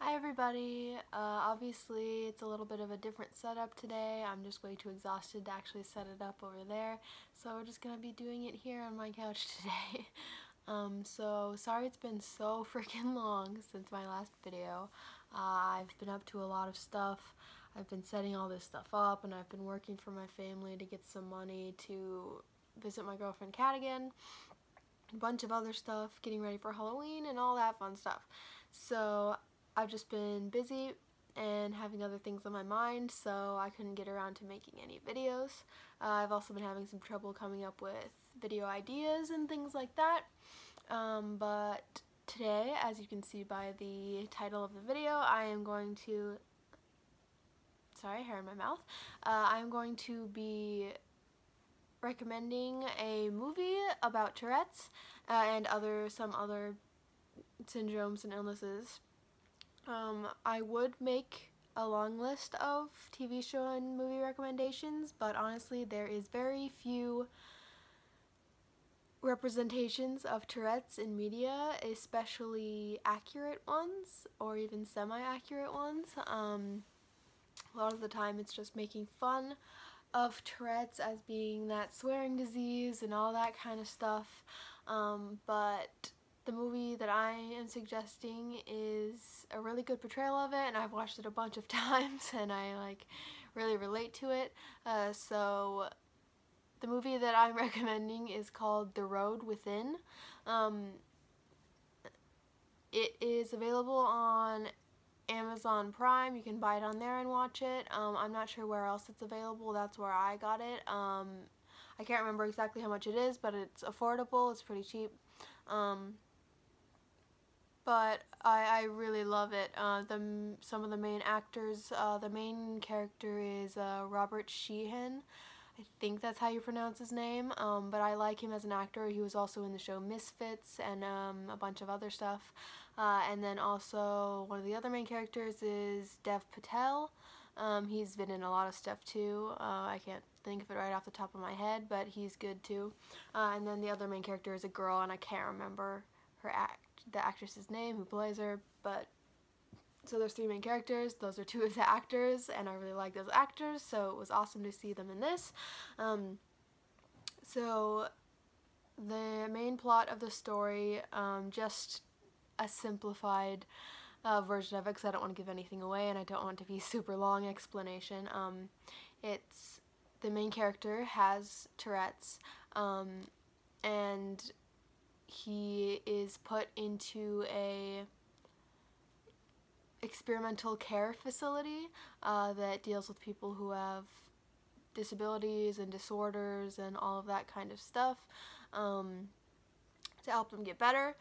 Hi everybody. Obviously it's a little bit of a different setup today. I'm just way too exhausted to actually set it up over there. So we're just gonna be doing it here on my couch today. So sorry it's been so freaking long since my last video. I've been up to a lot of stuff. I've been setting all this stuff up and I've been working for my family to get some money to visit my girlfriend Kat again. A bunch of other stuff, getting ready for Halloween and all that fun stuff. So I've just been busy and having other things on my mind, so I couldn't get around to making any videos. I've also been having some trouble coming up with video ideas and things like that. But today, as you can see by the title of the video, I am going to, sorry, hair in my mouth, I'm going to be recommending a movie about Tourette's and some other syndromes and illnesses. I would make a long list of TV show and movie recommendations, but honestly there is very few representations of Tourette's in media, especially accurate ones or even semi-accurate ones. A lot of the time it's just making fun of Tourette's as being that swearing disease and all that kind of stuff, but the movie that I am suggesting is a really good portrayal of it, and I've watched it a bunch of times and I really relate to it. So the movie that I'm recommending is called The Road Within. It is available on Amazon Prime. You can buy it on there and watch it. I'm not sure where else it's available. That's where I got it. I can't remember exactly how much it is, but it's affordable. It's pretty cheap. But I really love it. Some of the main actors, the main character is Robert Sheehan. I think that's how you pronounce his name, but I like him as an actor. He was also in the show Misfits and a bunch of other stuff. And then also one of the other main characters is Dev Patel. He's been in a lot of stuff too. I can't think of it right off the top of my head, but he's good too. And then the other main character is a girl, and I can't remember the actress's name who plays her, but so there's three main characters. Those are two of the actors, and I really like those actors, so it was awesome to see them in this. So the main plot of the story, just a simplified version of it, because I don't want to give anything away and I don't want it to be super long explanation. It's the main character has Tourette's, and he is put into a experimental care facility that deals with people who have disabilities and disorders and all of that kind of stuff, to help them get better.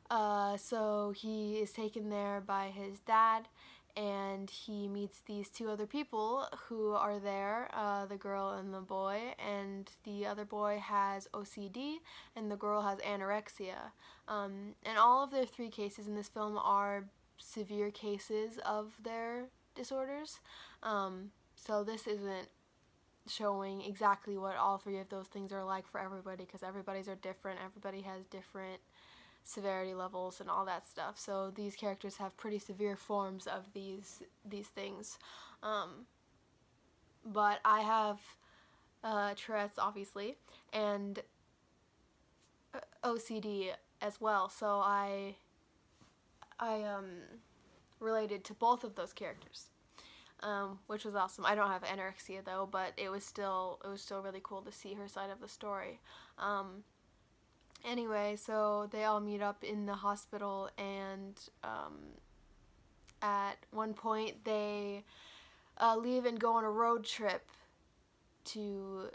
So he is taken there by his dad, and he meets these two other people who are there, the girl and the boy, and the other boy has OCD and the girl has anorexia. And all of their three cases in this film are severe cases of their disorders. So this isn't showing exactly what all three of those things are like for everybody, because everybody's are different, everybody has different severity levels and all that stuff. So these characters have pretty severe forms of these things. But I have Tourette's, obviously, and OCD as well, so I related to both of those characters, which was awesome. I don't have anorexia though, but it was still really cool to see her side of the story. Anyway, so they all meet up in the hospital, and at one point they leave and go on a road trip to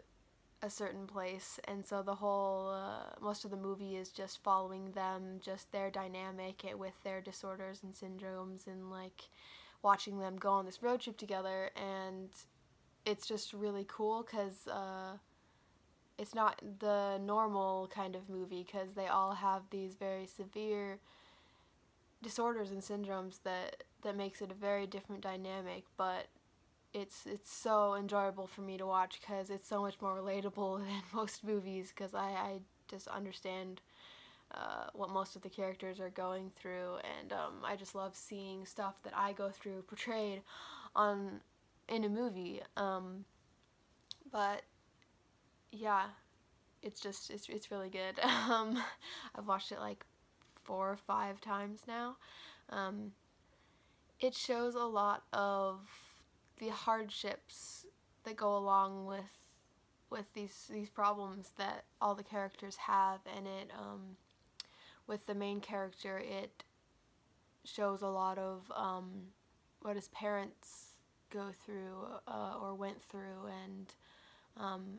a certain place, and so the whole most of the movie is just following them, just their dynamic with their disorders and syndromes, and watching them go on this road trip together. And it's just really cool because it's not the normal kind of movie, because they all have these very severe disorders and syndromes that makes it a very different dynamic, but it's so enjoyable for me to watch because it's so much more relatable than most movies, because I just understand what most of the characters are going through, and I just love seeing stuff that I go through portrayed in a movie. But yeah, it's really good. I've watched it like 4 or 5 times now. Um, it shows a lot of the hardships that go along with these problems that all the characters have, and it with the main character, it shows a lot of what his parents go through or went through, and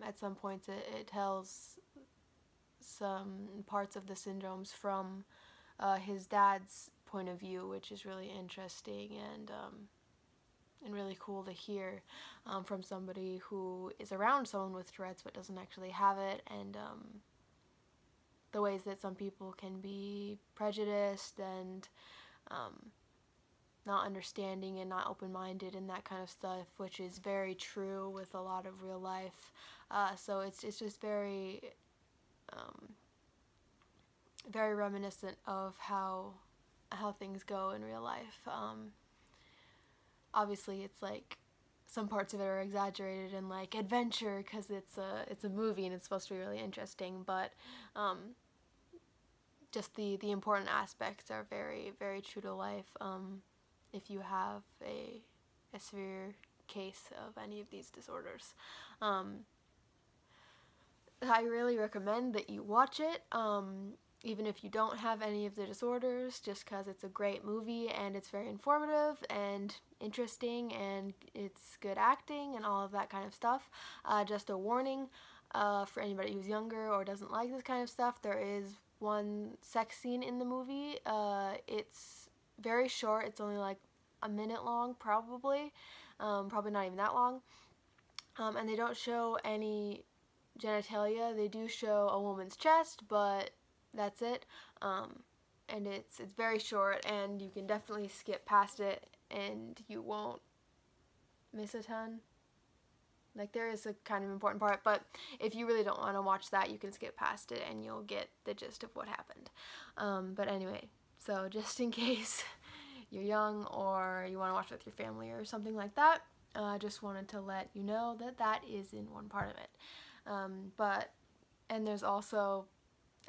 at some points it tells some parts of the syndromes from his dad's point of view, which is really interesting and really cool to hear from somebody who is around someone with Tourette's but doesn't actually have it, and the ways that some people can be prejudiced and not understanding and not open-minded and that kind of stuff, which is very true with a lot of real life. So it's just very very reminiscent of how things go in real life. Obviously, it's like some parts of it are exaggerated and like adventure because it's a movie and it's supposed to be really interesting, but just the important aspects are very, very true to life. If you have a severe case of any of these disorders, I really recommend that you watch it. Even if you don't have any of the disorders, just because it's a great movie and it's very informative and interesting and it's good acting and all of that kind of stuff. Just a warning for anybody who's younger or doesn't like this kind of stuff, there is one sex scene in the movie. It's very short, it's only like a minute long probably, probably not even that long, and they don't show any genitalia. They do show a woman's chest, but that's it. And it's very short, and you can definitely skip past it, and you won't miss a ton. Like, there is a kind of important part, but if you really don't want to watch that, you can skip past it, and you'll get the gist of what happened. But anyway, so just in case you're young or you want to watch it with your family or something like that, I just wanted to let you know that that is in one part of it. And there's also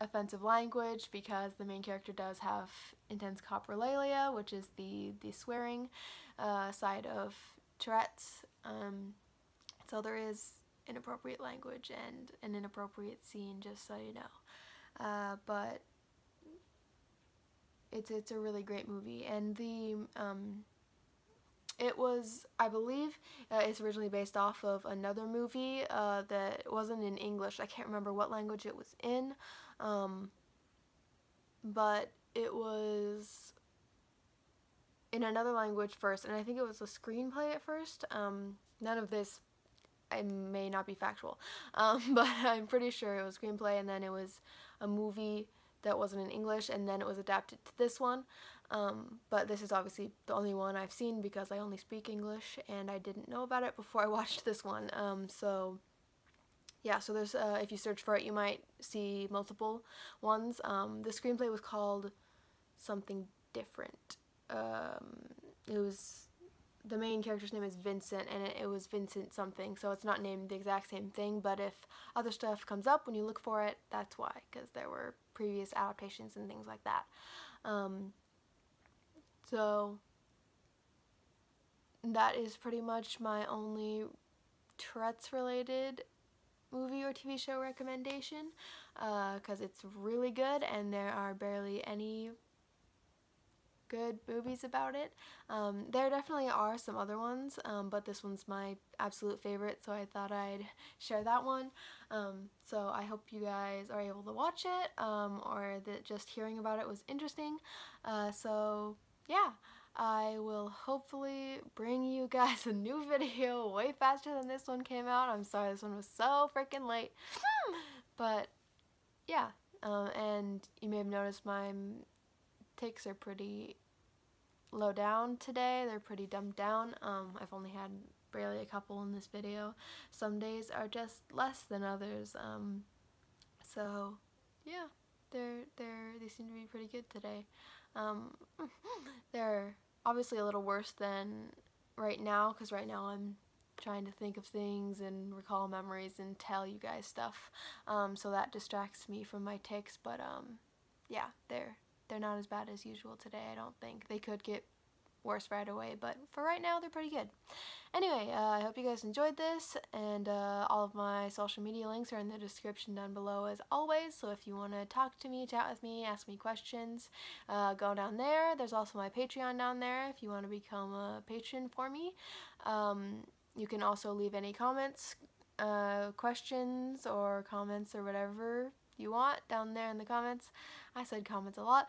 offensive language because the main character does have intense coprolalia, which is the swearing side of Tourette's. So there is inappropriate language and an inappropriate scene, just so you know. But it's a really great movie, and it was, I believe, it's originally based off of another movie that wasn't in English. I can't remember what language it was in, but it was in another language first, and I think it was a screenplay at first. None of this, I may not be factual, but I'm pretty sure it was a screenplay, and then it was a movie that wasn't in English, and then it was adapted to this one. But this is obviously the only one I've seen because I only speak English and I didn't know about it before I watched this one. So yeah, so there's if you search for it, you might see multiple ones. The screenplay was called something different. It was, the main character's name is Vincent, and it was Vincent something, so it's not named the exact same thing, but if other stuff comes up when you look for it, that's why, because there were previous adaptations and things like that. So that is pretty much my only Tourette's related movie or TV show recommendation, because it's really good and there are barely any good movies about it. There definitely are some other ones, but this one's my absolute favorite, so I thought I'd share that one. So I hope you guys are able to watch it, or that just hearing about it was interesting. So yeah, I will hopefully bring you guys a new video way faster than this one came out. I'm sorry this one was so freaking late. But yeah, and you may have noticed my takes are pretty low down today. They're pretty dumbed down. I've only had barely a couple in this video. Some days are just less than others. So yeah, they seem to be pretty good today. They're obviously a little worse than right now, because right now I'm trying to think of things and recall memories and tell you guys stuff, so that distracts me from my tics. But yeah, they're not as bad as usual today. I don't think. They could get worse right away, but for right now they're pretty good. Anyway, I hope you guys enjoyed this, and all of my social media links are in the description down below as always, so if you want to talk to me, chat with me, ask me questions, go down there. There's also my Patreon down there if you want to become a patron for me. You can also leave any comments, questions or comments or whatever you want down there in the comments. I said comments a lot.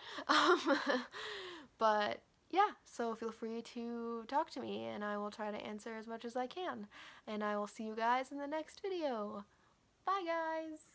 But yeah, so feel free to talk to me, and I will try to answer as much as I can. And I will see you guys in the next video. Bye, guys!